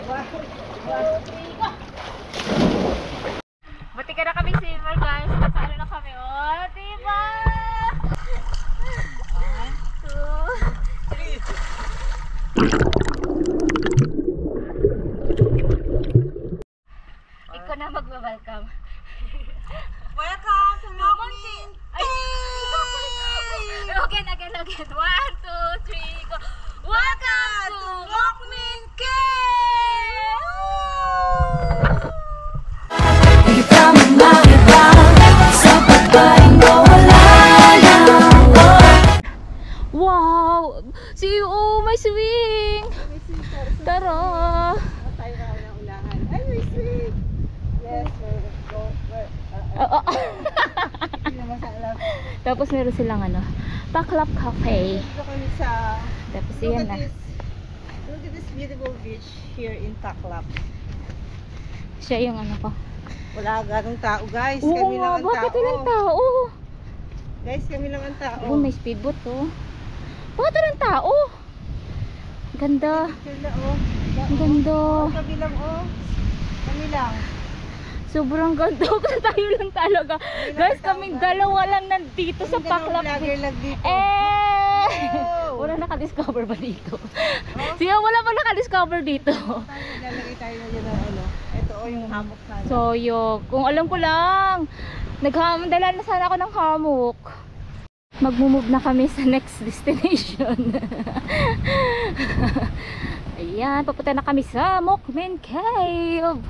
Buti ka na kami silver guys. Nasa ano na kami. Oh, diba? 1, 2, 3. Ikaw na magwa-welcome. Welcome to Mokmin Cave! Again. 1, 2, 3, go! Welcome to Mokmin Cave! Wow! See you! Oh, may swing! Tara! Tayo na ng unahan. Ay, may swing! Yes, go. Hindi naman sa alam. Tapos meron silang ano, Taklap Cafe. Dito kami sa... Tapos yan na. Look at this beautiful beach here in Taklap. Siya yung ano ko. Wala ganong tao guys. Oo Kami nga, lang ang bakit tao. walang tao? Guys, kami lang ang tao. Oh, may speedboat oh. Bakit walang tao? Ganda. Picture na oh. Ang ganda. Kami lang oh. Kami lang. Sobrang ganda. Tayo lang talaga. Guys, kaming dalawa lang nandito sa Taklap. Vlogger lang dito. Wala naka-discover ba dito? Siya, wala pa naka-discover dito. Lalagay tayo na yun ng ano. Ito oh yung hammock sana. So, kung alam ko lang, dala na sana ako ng hammock. Magmumove na kami sa next destination. Ayan, papunta na kami sa Mokmin Cave.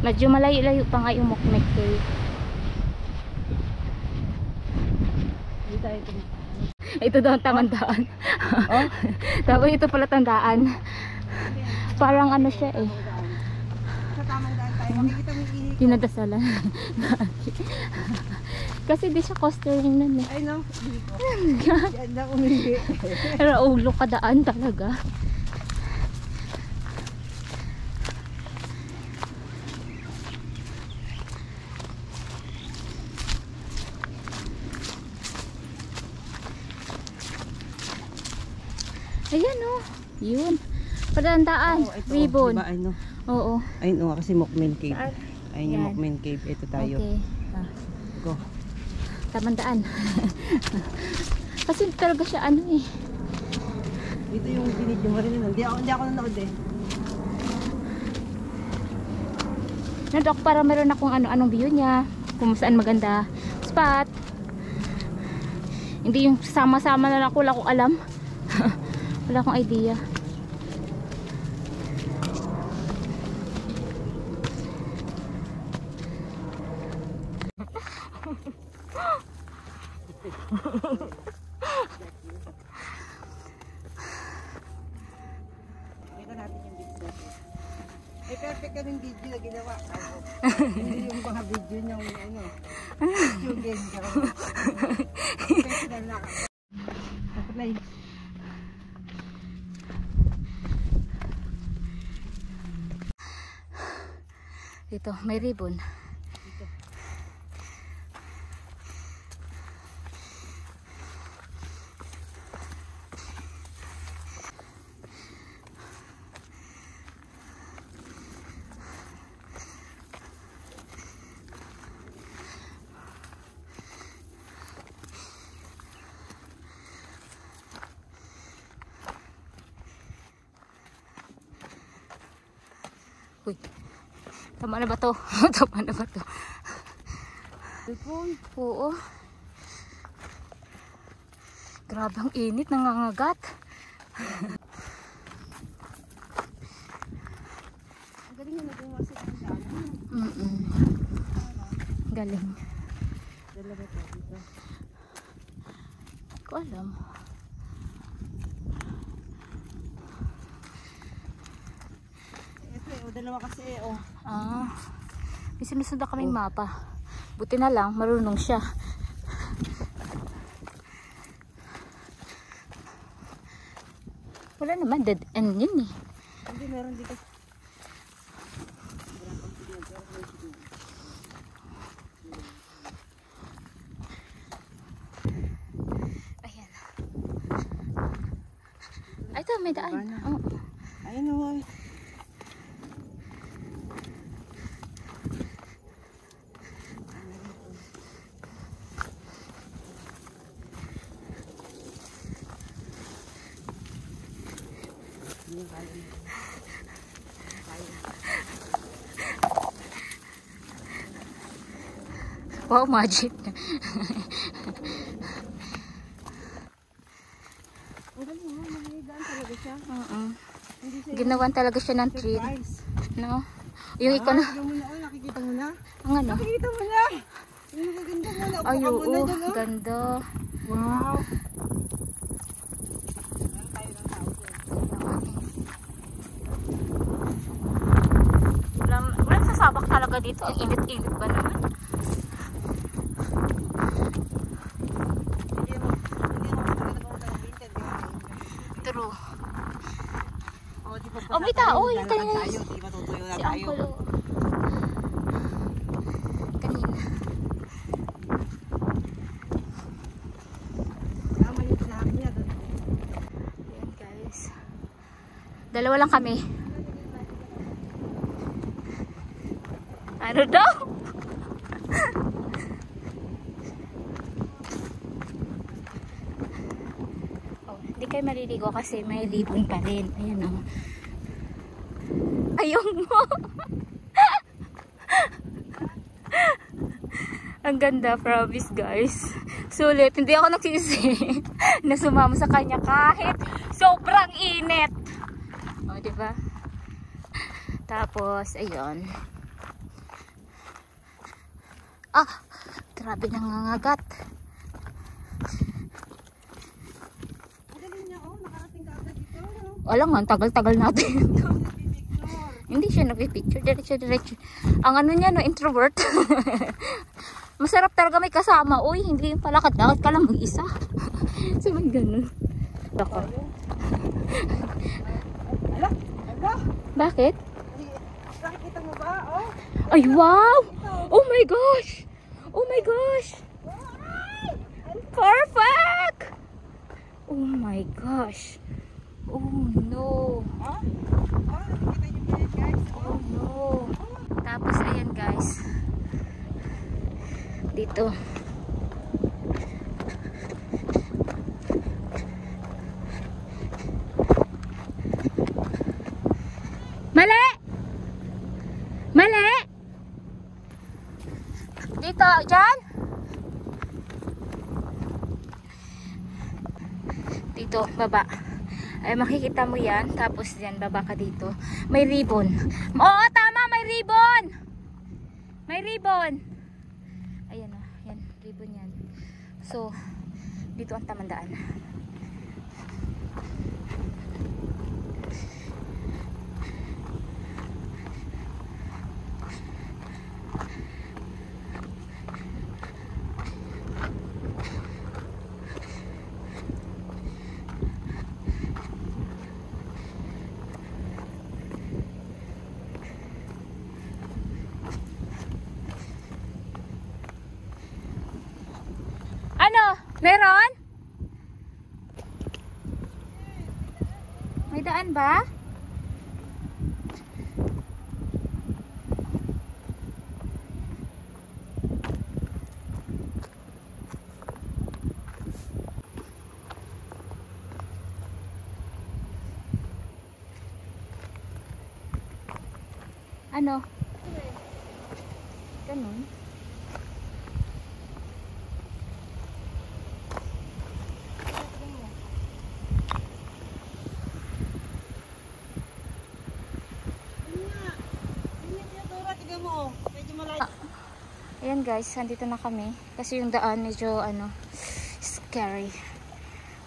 Medyo malayo-layo pa nga yung Mokmin Cave. Ito daw ang tamandaan. Oh? Tapos ito pala tandaan. Parang ano siya eh. Sa tamang daan tayo. Makikita mo yung ihi ko. Dinadasalan. Kasi di siya coastering nun eh. Ay no, ihi ko. Yan na umihi. Pero ulo kadaan talaga. Ayan o. Yun. Padandaan. Oh, ito, Ribbon. diba, ano? Oo. Ayun o, kasi Mokmin Cave. Ayun yung Yan. Mokmin Cave. Ito tayo. Okay. Go. Tamandaan. Kasi talaga siya ano eh. Dito yung binidyo mo rin. Hindi ako nanood eh. Nadok para meron akong anong view niya. Kung saan maganda spot. Hindi yung sama-sama na lang wala akong alam. Wala akong idea. Ito natin yung video. Ay, perfect ka ng video na ginawa. Hindi yung mga video niyang ano. Yung game ka. Professional na ka. Apply. Dito, may ribbon. Dito. Uy. Tama na ba to? Tama na ba to? Cellphone. Oo. Grabe ang init, nangangagat. Ang galing na nagawa sa daan. Galing. Dalawa to dito. Ko alam. Ito eh, dalawa kasi eh, oh. May sinusunod na kaming mapa. Buti na lang, marunong siya. Wala naman, dead end yun eh. Hindi, meron dito. Ayan. Ay, ito, may daan. Oo. Ayun oh. Wow, magic. Ang galing mo, maghihidaan talaga siya. Hindi siya Ginawan talaga siya ng tree. surprise. No? Yung ikaw na. Tignan mo na, oh, nakikita mo na. Ang ano? Nakikita mo na. Yung magaganda mo na. Ay, Upo ka muna oo. dun, oh. Ganda. Wow. Meron tayo ng tao dun. Walang sasabak talaga dito. Ang init-init ba naman? Hindi mo talaga ng winter, di ba? True. Oh, di pa Oh, may tao. Yung lalakad kanina. tayo, di ba tutuyo na Si tayo? Uncle. Oh. Kanina. Tama yung sinabi niya dun. Ayan guys. Dalawa lang kami. Ano daw? Oh, hindi kayo maliligo kasi may ribbon pa rin. Ayan o. Ayun mo. Ang ganda, promise guys. Sulit, hindi ako nagsisi na sumama sa kanya kahit sobrang init. O, diba? Tapos, ayun. Ah, grabe nangangagat. Ang galing niya, oh, nakarating ka agad dito. Wala nga, ang tagal-tagal natin. Hindi siya nagpipicture, diretso. Ang ano niya, no, introvert. Masarap talaga may kasama. Uy, hindi yung palakad-lakad ka lang mag-isa. So, may ganun. Ako. Ala, ala. Bakit? Nakikita mo ba? Oh, Ay, wow! Oh my gosh! Oh my gosh! Perfect! Oh my gosh! Oh no! oh, nakikita niyo ba yan, guys? Oh no! Tapos, ayan guys. Dito. Mali! Mali! Dito, dyan? Dito, baba. Ay, makikita mo yan. Tapos yan, baba ka dito. May ribbon. Oo, tama, may ribbon! May ribbon! Ayan o, yan, ribbon yan. So, dito ang tamandaan. Ano? Meron? May daan ba? Ano? Ganun. Ayan guys, andito na kami. Kasi yung daan medyo ano, scary.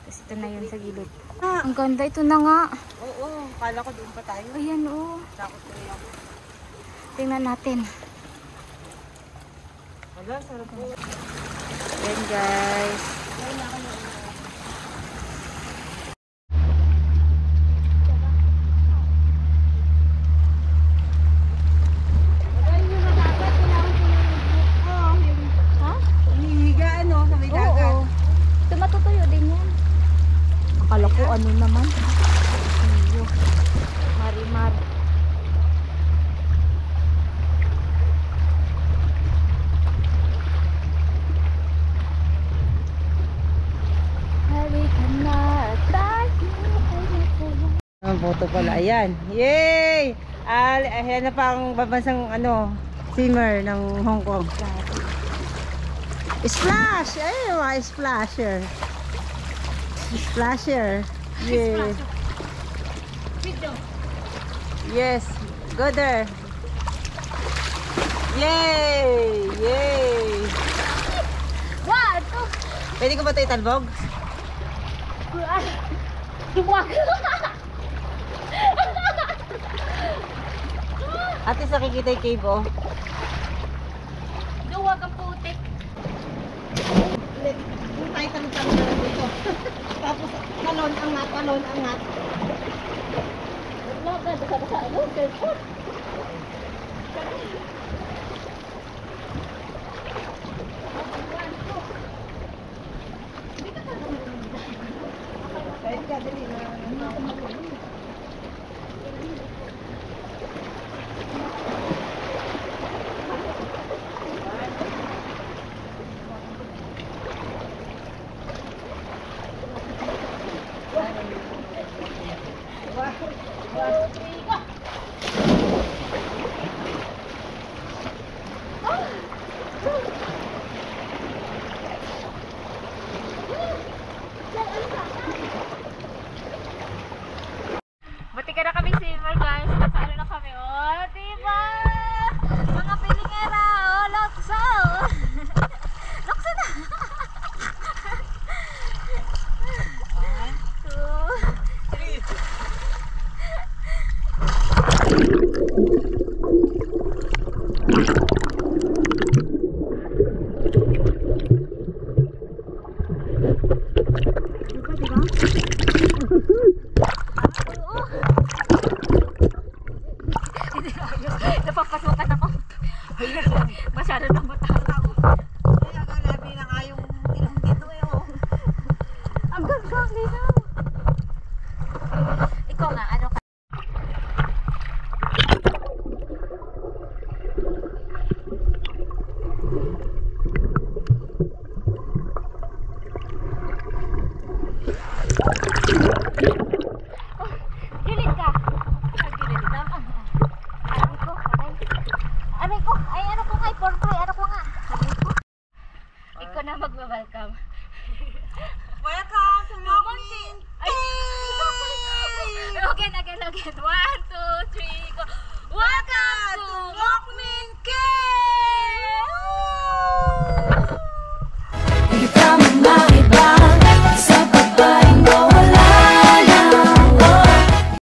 Kasi ito na yun sa gilid. Ang ganda, ito na nga. Oo, kala ko doon pa tayo. Ayan oh. Takot ko rin ako. Tingnan natin. Wala, sarap po. Ayan guys. Ha? Hinihiga, ano, sa may dagat. Oo. Tumatutuyo din yan. Akala ko ano naman. Iyo. Marimar. photo pala. Ayan. Yay! Ayan na pa ang babansang swimmer ng Hong Kong. Splash! Ayun mga splasher. Splasher. Yay! Yes. Go there. Yay! Yay! What? Pwede ko ba ito italbog? Duwag. At least nakikita yung cave, oh. Duwag ang putik. Kung tayo tanong-tanong na lang dito. Tapos, talon, angat, talon, angat. Wala ka, basa-basa. Ano? Cellphone. Kahit ka, dali na. Buti ka na kami silver guys. Nasa ano na kami. Oh, diba? Mga pilingera. Oh, lokso. Lokso na. 2. Napapasukan ako. Masyado ng mata.